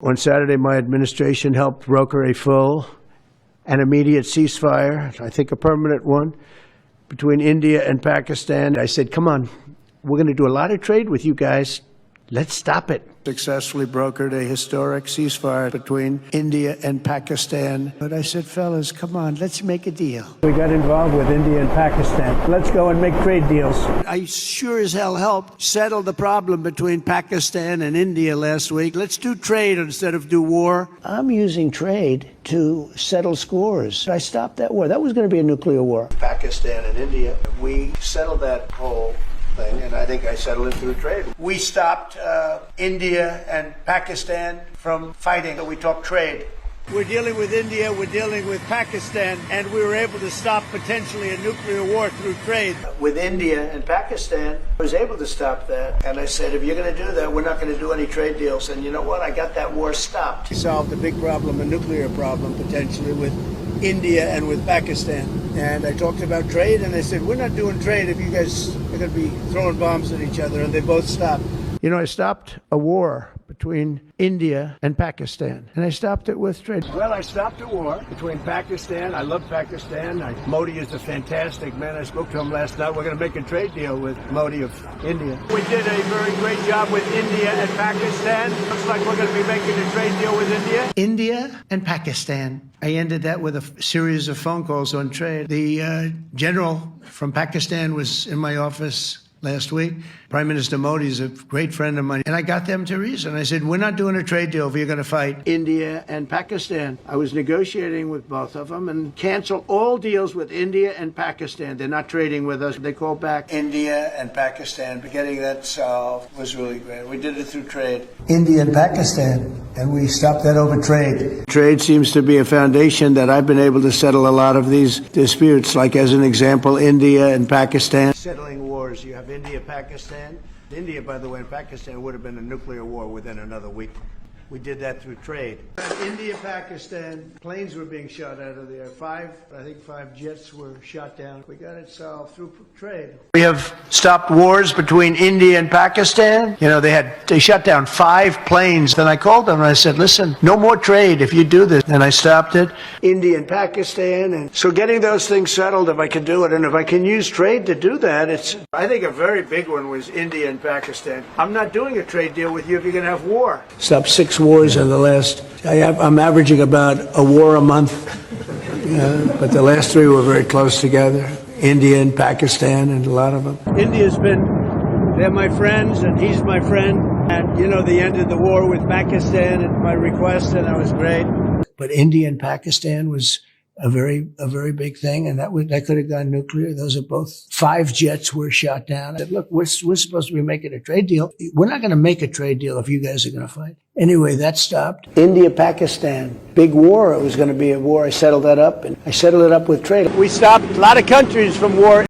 On Saturday, my administration helped broker a full and immediate ceasefire, I think a permanent one, between India and Pakistan. I said, come on, we're going to do a lot of trade with you guys. Let's stop it. Successfully brokered a historic ceasefire between India and Pakistan. But I said, fellas, come on, let's make a deal. We got involved with India and Pakistan. Let's go and make trade deals. I sure as hell helped settle the problem between Pakistan and India last week. Let's do trade instead of do war. I'm using trade to settle scores. I stopped that war. That was going to be a nuclear war. Pakistan and India, we settled that whole thing, and I think I settled it through trade. We stopped India and Pakistan from fighting, so we talked trade. We're dealing with India, we're dealing with Pakistan, and we were able to stop potentially a nuclear war through trade. With India and Pakistan, I was able to stop that, and I said, if you're going to do that, we're not going to do any trade deals. And you know what? I got that war stopped. We solved a big problem, a nuclear problem, potentially, with India and with Pakistan. And I talked about trade, and I said, we're not doing trade if you guys are going to be throwing bombs at each other, and they both stopped. You know, I stopped a war between India and Pakistan, and I stopped it with trade. Well, I stopped a war between Pakistan. I love Pakistan. Modi is a fantastic man. I spoke to him last night. We're going to make a trade deal with Modi of India. We did a very great job with India and Pakistan. Looks like we're going to be making a trade deal with India. India and Pakistan. I ended that with a series of phone calls on trade. The general from Pakistan was in my office last week. Prime Minister Modi is a great friend of mine. And I got them to reason. I said, we're not doing a trade deal if you're going to fight India and Pakistan. I was negotiating with both of them and cancel all deals with India and Pakistan. They're not trading with us. They called back India and Pakistan. But getting that solved was really great. We did it through trade. India and Pakistan. And we stopped that over trade. Trade seems to be a foundation that I've been able to settle a lot of these disputes. Like, as an example, India and Pakistan. Settling wars. You have India, Pakistan. India, by the way, and Pakistan would have been a nuclear war within another week. We did that through trade. India, Pakistan, planes were being shot out of there. I think five jets were shot down. We got it solved through trade. We have stopped wars between India and Pakistan. You know, they shut down 5 planes. Then I called them and I said, listen, no more trade if you do this. And I stopped it. India and Pakistan. And so getting those things settled, if I can do it, and if I can use trade to do that, I think a very big one was India and Pakistan. I'm not doing a trade deal with you if you're going to have war. Stop 6 wars in the last, I'm averaging about a war a month, but the last 3 were very close together. India and Pakistan and a lot of them. India's they're my friends and he's my friend. And you know, they ended the war with Pakistan at my request, and that was great. But India and Pakistan was a very big thing, and that could have gone nuclear. Those are both 5 jets were shot down. I said, look, we're supposed to be making a trade deal. We're not going to make a trade deal if you guys are going to fight. Anyway, that stopped. India, Pakistan, big war. It was going to be a war. I settled that up, and I settled it up with trade. We stopped a lot of countries from war.